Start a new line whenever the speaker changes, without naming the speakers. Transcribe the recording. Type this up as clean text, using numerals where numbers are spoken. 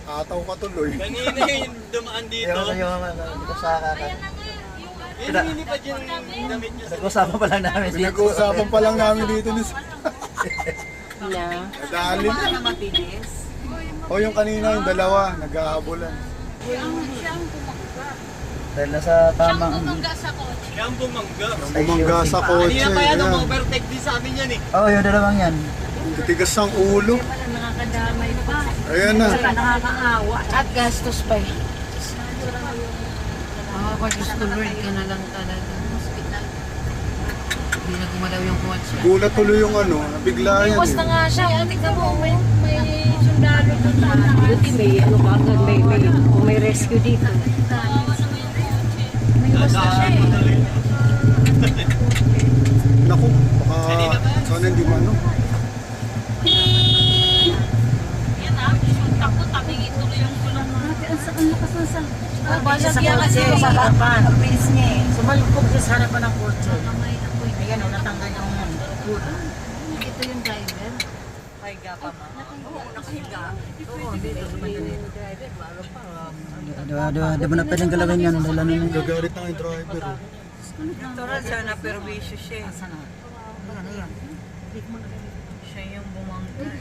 Ataw ka tuloy.
Kanina yung dumaan dito.
Hindi ko sa kakak.
Yung nilipad yung damit nyo sa
Nag-usapan pa lang namin.
Pinag-uusapan pa lang namin dito ni
Na.
Dali na. O yung kanina, yung dalawa, nag-aabulan.
Dahil nasa tamang...
Kaya ang bumangga.
Bumangga sa kotse.
Kanina pa yan,
Yan.
overtake din sa amin yan eh.
Oo, yung dalawang yan.
Titigas ang ulo.
Nakakadamay pa.
Ayan na.
Nakakaawa. At gastos pa eh. Diyos ko Lord ka na lang talaga. Hospital. Hindi na gumalaw yung kotse.
Gulat tuloy yung ano, nabigla yan.
Iwas na nga siya. Tignan mo, may sundalo doon. Buti may ano ka agad, may rescue dito. May iwas na siya eh.
Naku, baka sana hindi mano.
Oh, basagyan kasi sa harapan. Ang bilis niya eh. Sumalpog siya sa harapan ng kotse. Ayan o, natanggal yung puto. Ito yung driver? Nakahiga pa ma. Oo, nakahiga. Oo, dito sa bandali.
Di mo na pwedeng galawin yan. Dala na yun.
Gagalit na yung driver.
Natural siya na perwisyo siya.
Asan na? Ayan, ayan.
Siya yung bumangga.